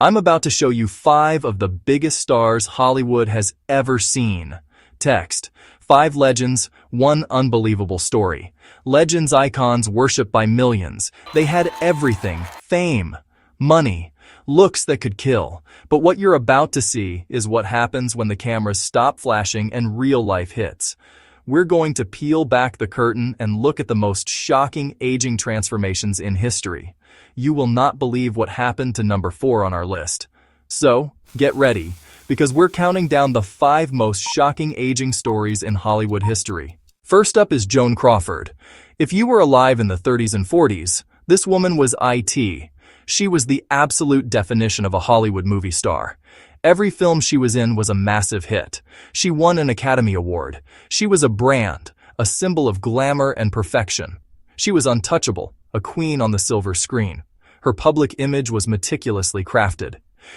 I'm about to show you 5 of the biggest stars Hollywood has ever seen. Text: 5 legends, 1 unbelievable story. Legends, icons worshipped by millions. They had everything: fame, money, looks that could kill. But what you're about to see is what happens when the cameras stop flashing and real life hits. We're going to peel back the curtain and look at the most shocking aging transformations in history. You will not believe what happened to number 4 on our list. So, get ready, because we're counting down the 5 most shocking aging stories in Hollywood history. First up is Joan Crawford. If you were alive in the 30s and 40s, this woman was IT. She was the absolute definition of a Hollywood movie star. Every film she was in was a massive hit. She won an Academy Award. She was a brand, a symbol of glamour and perfection. She was untouchable, a queen on the silver screen. Her public image was meticulously crafted.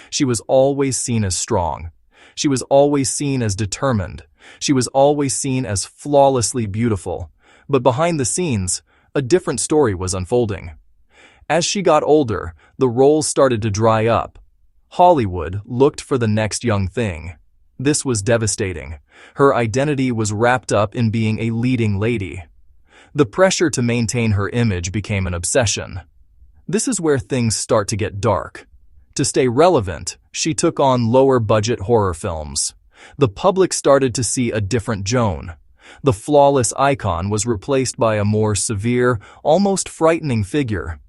She was always seen as strong. She was always seen as determined. She was always seen as flawlessly beautiful. But behind the scenes, a different story was unfolding. As she got older, the roles started to dry up. Hollywood looked for the next young thing. This was devastating. Her identity was wrapped up in being a leading lady. The pressure to maintain her image became an obsession. This is where things start to get dark. To stay relevant, she took on lower-budget horror films. The public started to see a different Joan. The flawless icon was replaced by a more severe, almost frightening figure.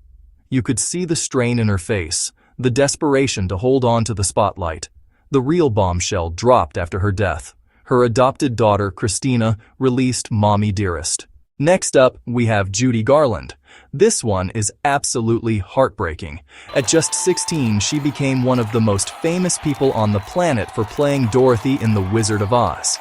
You could see the strain in her face, the desperation to hold on to the spotlight. The real bombshell dropped after her death. Her adopted daughter, Christina, released Mommy Dearest. Next up, we have Judy Garland. This one is absolutely heartbreaking. At just 16, she became one of the most famous people on the planet for playing Dorothy in The Wizard of Oz.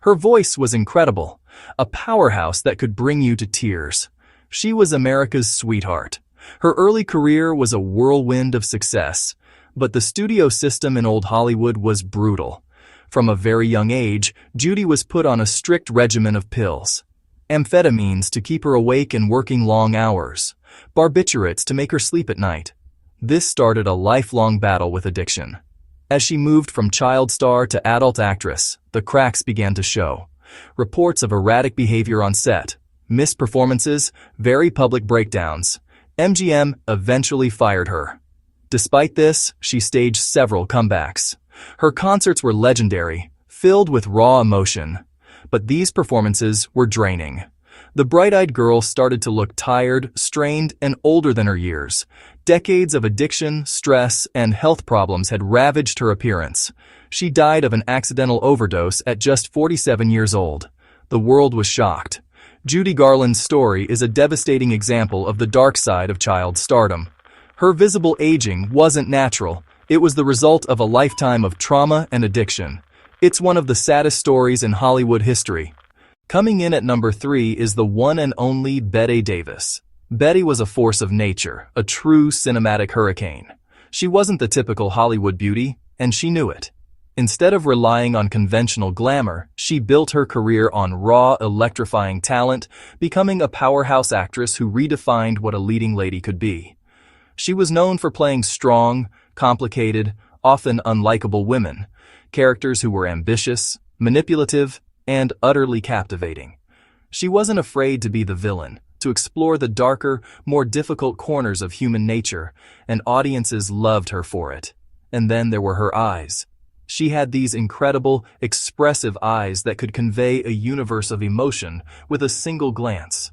Her voice was incredible, a powerhouse that could bring you to tears. She was America's sweetheart. Her early career was a whirlwind of success, but the studio system in old Hollywood was brutal. From a very young age, Judy was put on a strict regimen of pills. Amphetamines to keep her awake and working long hours. Barbiturates to make her sleep at night. This started a lifelong battle with addiction. As she moved from child star to adult actress, the cracks began to show. Reports of erratic behavior on set, missed performances, very public breakdowns. MGM eventually fired her. Despite this, she staged several comebacks. Her concerts were legendary, filled with raw emotion. But these performances were draining. The bright-eyed girl started to look tired, strained, and older than her years. Decades of addiction, stress, and health problems had ravaged her appearance. She died of an accidental overdose at just 47 years old. The world was shocked. Judy Garland's story is a devastating example of the dark side of child stardom. Her visible aging wasn't natural. It was the result of a lifetime of trauma and addiction. It's one of the saddest stories in Hollywood history. Coming in at number 3 is the one and only Bette Davis. Bette was a force of nature, a true cinematic hurricane. She wasn't the typical Hollywood beauty, and she knew it. Instead of relying on conventional glamour, she built her career on raw, electrifying talent, becoming a powerhouse actress who redefined what a leading lady could be. She was known for playing strong, complicated, often unlikable women, characters who were ambitious, manipulative, and utterly captivating. She wasn't afraid to be the villain, to explore the darker, more difficult corners of human nature, and audiences loved her for it. And then there were her eyes. She had these incredible, expressive eyes that could convey a universe of emotion with a single glance.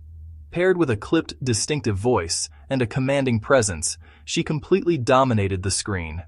Paired with a clipped, distinctive voice and a commanding presence, she completely dominated the screen.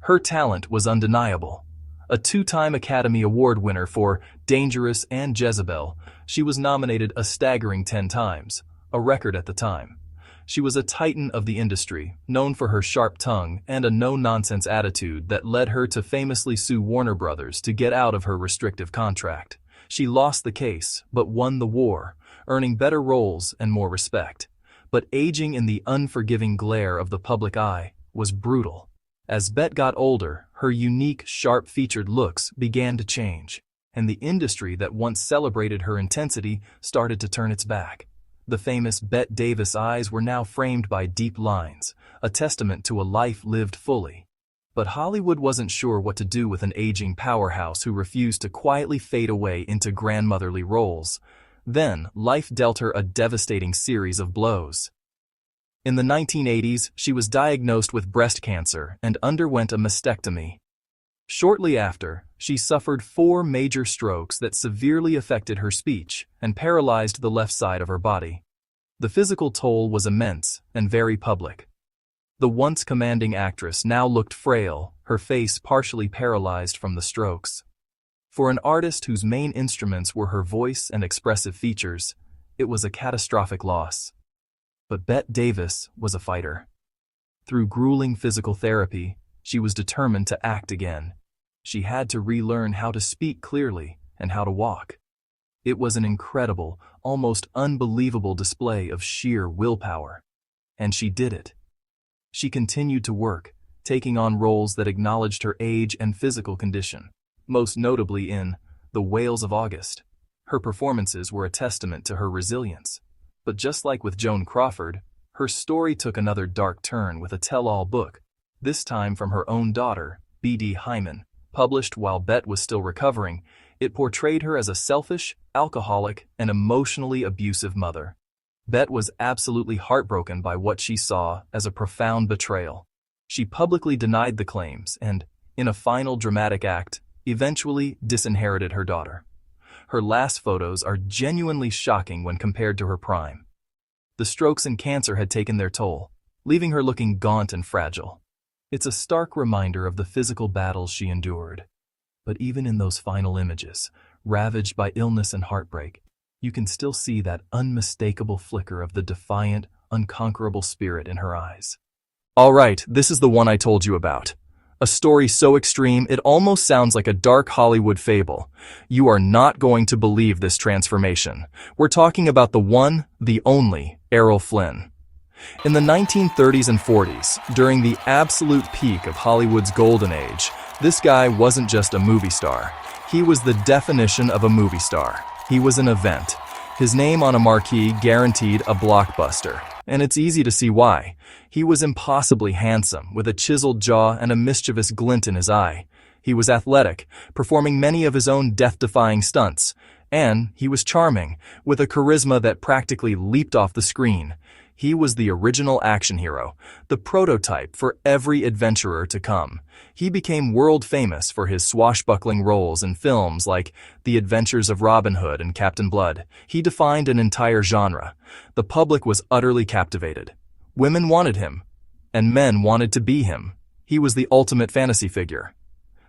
Her talent was undeniable. A 2-time Academy Award winner for Dangerous and Jezebel, she was nominated a staggering 10 times, a record at the time. She was a titan of the industry, known for her sharp tongue and a no-nonsense attitude that led her to famously sue Warner Brothers to get out of her restrictive contract. She lost the case, but won the war, earning better roles and more respect. But aging in the unforgiving glare of the public eye was brutal. As Bette got older, her unique, sharp-featured looks began to change, and the industry that once celebrated her intensity started to turn its back. The famous Bette Davis eyes were now framed by deep lines, a testament to a life lived fully. But Hollywood wasn't sure what to do with an aging powerhouse who refused to quietly fade away into grandmotherly roles. Then, life dealt her a devastating series of blows. In the 1980s, she was diagnosed with breast cancer and underwent a mastectomy. Shortly after, she suffered 4 major strokes that severely affected her speech and paralyzed the left side of her body. The physical toll was immense and very public. The once commanding actress now looked frail, her face partially paralyzed from the strokes. For an artist whose main instruments were her voice and expressive features, it was a catastrophic loss. But Bette Davis was a fighter. Through grueling physical therapy, she was determined to act again. She had to relearn how to speak clearly and how to walk. It was an incredible, almost unbelievable display of sheer willpower. And she did it. She continued to work, taking on roles that acknowledged her age and physical condition, most notably in The Whales of August. Her performances were a testament to her resilience. But just like with Joan Crawford, her story took another dark turn with a tell-all book, this time from her own daughter, B.D. Hyman. Published while Bette was still recovering, it portrayed her as a selfish, alcoholic, and emotionally abusive mother. Bette was absolutely heartbroken by what she saw as a profound betrayal. She publicly denied the claims and, in a final dramatic act, eventually disinherited her daughter. Her last photos are genuinely shocking when compared to her prime. The strokes and cancer had taken their toll, leaving her looking gaunt and fragile. It's a stark reminder of the physical battles she endured. But even in those final images, ravaged by illness and heartbreak, you can still see that unmistakable flicker of the defiant, unconquerable spirit in her eyes. All right, this is the one I told you about. A story so extreme it almost sounds like a dark Hollywood fable. You are not going to believe this transformation. We're talking about the one, the only, Errol Flynn. In the 1930s and 40s, during the absolute peak of Hollywood's golden age, this guy wasn't just a movie star. He was the definition of a movie star. He was an event. His name on a marquee guaranteed a blockbuster. And it's easy to see why. He was impossibly handsome, with a chiseled jaw and a mischievous glint in his eye. He was athletic, performing many of his own death-defying stunts. And he was charming, with a charisma that practically leaped off the screen. He was the original action hero, the prototype for every adventurer to come. He became world famous for his swashbuckling roles in films like The Adventures of Robin Hood and Captain Blood. He defined an entire genre. The public was utterly captivated. Women wanted him, and men wanted to be him. He was the ultimate fantasy figure.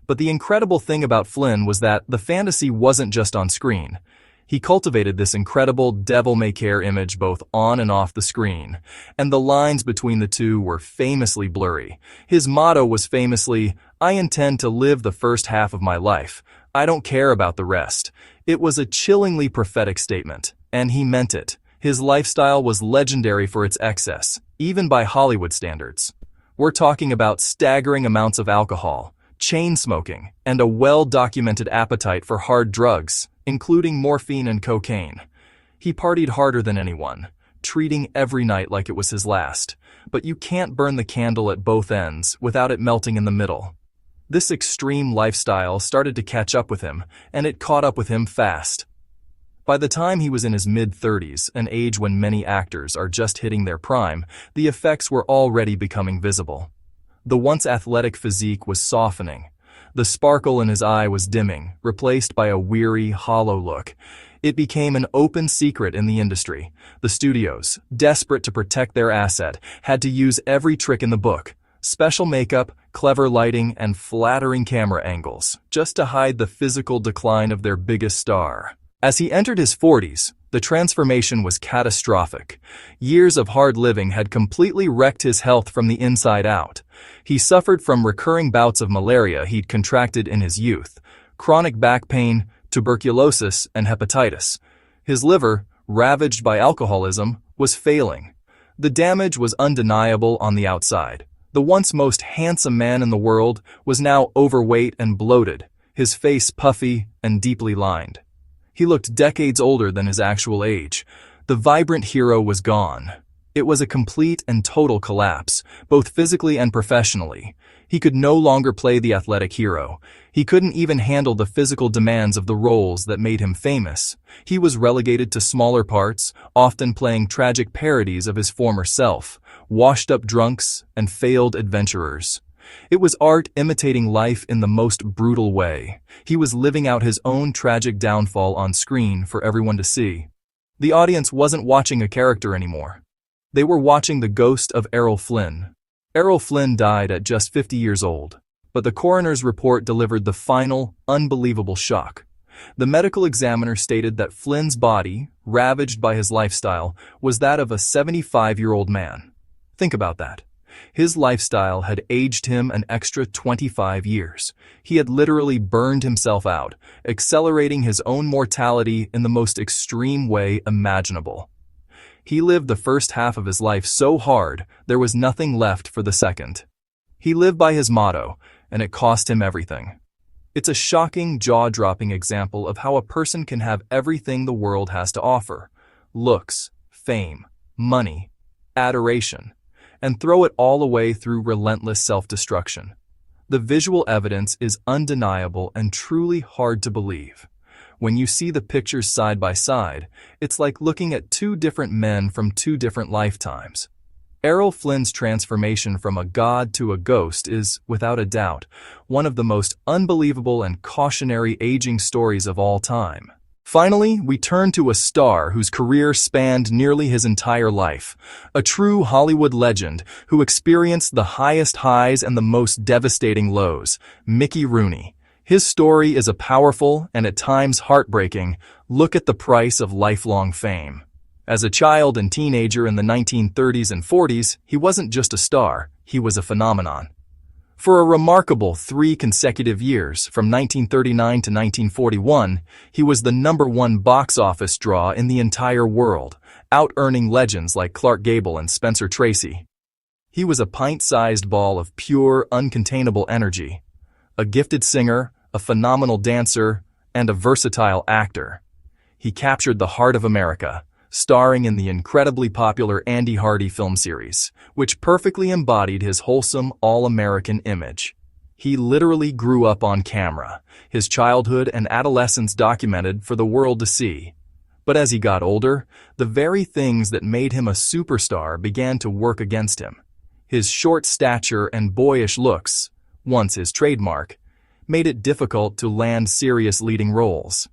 But the incredible thing about Flynn was that the fantasy wasn't just on screen. He cultivated this incredible devil-may-care image both on and off the screen, and the lines between the two were famously blurry. His motto was famously, "I intend to live the first half of my life. I don't care about the rest." It was a chillingly prophetic statement, and he meant it. His lifestyle was legendary for its excess, even by Hollywood standards. We're talking about staggering amounts of alcohol, chain smoking, and a well-documented appetite for hard drugs, including morphine and cocaine. He partied harder than anyone, treating every night like it was his last. But you can't burn the candle at both ends without it melting in the middle. This extreme lifestyle started to catch up with him, and it caught up with him fast. By the time he was in his mid-30s, an age when many actors are just hitting their prime, the effects were already becoming visible. The once athletic physique was softening. The sparkle in his eye was dimming, replaced by a weary, hollow look. It became an open secret in the industry. The studios, desperate to protect their asset, had to use every trick in the book. Special makeup, clever lighting, and flattering camera angles, just to hide the physical decline of their biggest star. As he entered his 40s, the transformation was catastrophic. Years of hard living had completely wrecked his health from the inside out. He suffered from recurring bouts of malaria he'd contracted in his youth, chronic back pain, tuberculosis, and hepatitis. His liver, ravaged by alcoholism, was failing. The damage was undeniable on the outside. The once most handsome man in the world was now overweight and bloated, his face puffy and deeply lined. He looked decades older than his actual age. The vibrant hero was gone. It was a complete and total collapse, both physically and professionally. He could no longer play the athletic hero. He couldn't even handle the physical demands of the roles that made him famous. He was relegated to smaller parts, often playing tragic parodies of his former self, washed-up drunks, and failed adventurers. It was art imitating life in the most brutal way. He was living out his own tragic downfall on screen for everyone to see. The audience wasn't watching a character anymore. They were watching the ghost of Errol Flynn. Errol Flynn died at just 50 years old, but the coroner's report delivered the final, unbelievable shock. The medical examiner stated that Flynn's body, ravaged by his lifestyle, was that of a 75-year-old man. Think about that. His lifestyle had aged him an extra 25 years. He had literally burned himself out, accelerating his own mortality in the most extreme way imaginable. He lived the first half of his life so hard, there was nothing left for the second. He lived by his motto, and it cost him everything. It's a shocking, jaw-dropping example of how a person can have everything the world has to offer: looks, fame, money, adoration, and throw it all away through relentless self-destruction. The visual evidence is undeniable and truly hard to believe. When you see the pictures side by side, it's like looking at two different men from two different lifetimes. Errol Flynn's transformation from a god to a ghost is, without a doubt, one of the most unbelievable and cautionary aging stories of all time. Finally, we turn to a star whose career spanned nearly his entire life, a true Hollywood legend who experienced the highest highs and the most devastating lows, Mickey Rooney. His story is a powerful and at times heartbreaking look at the price of lifelong fame. As a child and teenager in the 1930s and 40s, he wasn't just a star, he was a phenomenon. For a remarkable 3 consecutive years, from 1939 to 1941, he was the #1 box office draw in the entire world, out-earning legends like Clark Gable and Spencer Tracy. He was a pint-sized ball of pure, uncontainable energy. A gifted singer, a phenomenal dancer, and a versatile actor. He captured the heart of America, starring in the incredibly popular Andy Hardy film series, which perfectly embodied his wholesome, all-American image. He literally grew up on camera, his childhood and adolescence documented for the world to see. But as he got older, the very things that made him a superstar began to work against him. His short stature and boyish looks, once his trademark, made it difficult to land serious leading roles.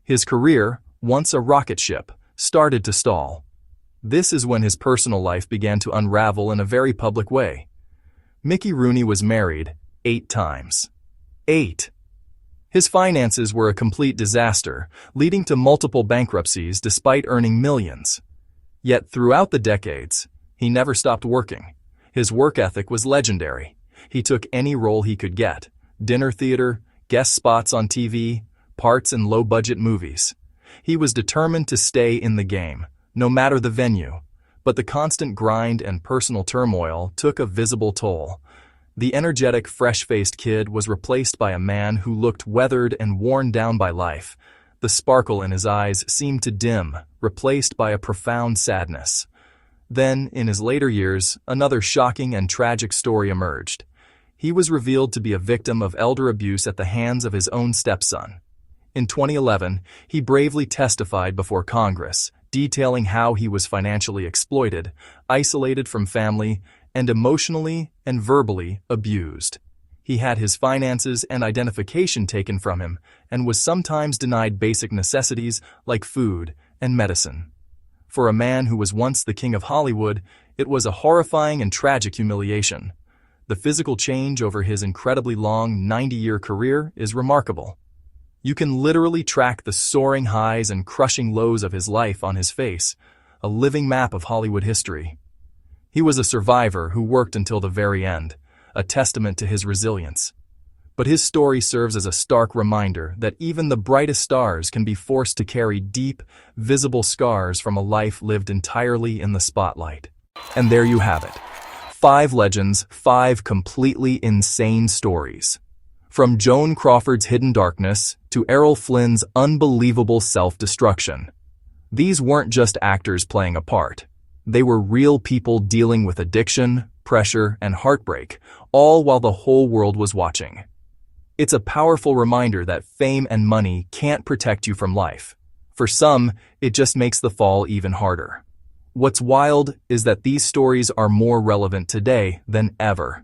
His career, once a rocket ship, started to stall. This is when his personal life began to unravel in a very public way. Mickey Rooney was married 8 times. 8! His finances were a complete disaster, leading to multiple bankruptcies despite earning millions. Yet throughout the decades, he never stopped working. His work ethic was legendary. He took any role he could get: dinner theater, guest spots on TV, parts in low-budget movies. He was determined to stay in the game, no matter the venue. But the constant grind and personal turmoil took a visible toll. The energetic, fresh-faced kid was replaced by a man who looked weathered and worn down by life. The sparkle in his eyes seemed to dim, replaced by a profound sadness. Then, in his later years, another shocking and tragic story emerged. He was revealed to be a victim of elder abuse at the hands of his own stepson. In 2011, he bravely testified before Congress, detailing how he was financially exploited, isolated from family, and emotionally and verbally abused. He had his finances and identification taken from him and was sometimes denied basic necessities like food and medicine. For a man who was once the king of Hollywood, it was a horrifying and tragic humiliation. The physical change over his incredibly long 90-year career is remarkable. You can literally track the soaring highs and crushing lows of his life on his face, a living map of Hollywood history. He was a survivor who worked until the very end, a testament to his resilience. But his story serves as a stark reminder that even the brightest stars can be forced to carry deep, visible scars from a life lived entirely in the spotlight. And there you have it. 5 legends, 5 completely insane stories. From Joan Crawford's hidden darkness to Errol Flynn's unbelievable self-destruction. These weren't just actors playing a part. They were real people dealing with addiction, pressure, and heartbreak, all while the whole world was watching. It's a powerful reminder that fame and money can't protect you from life. For some, it just makes the fall even harder. What's wild is that these stories are more relevant today than ever.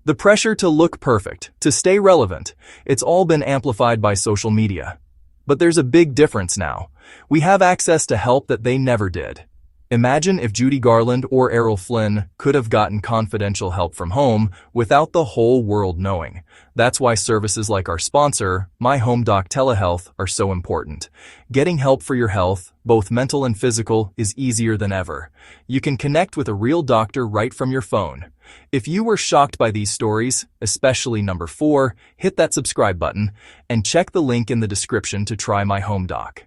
The pressure to look perfect, to stay relevant, it's all been amplified by social media. But there's a big difference now. We have access to help that they never did. Imagine if Judy Garland or Errol Flynn could have gotten confidential help from home without the whole world knowing. That's why services like our sponsor, My Home Doc Telehealth, are so important. Getting help for your health, both mental and physical, is easier than ever. You can connect with a real doctor right from your phone. If you were shocked by these stories, especially number 4, hit that subscribe button and check the link in the description to try My Home Doc.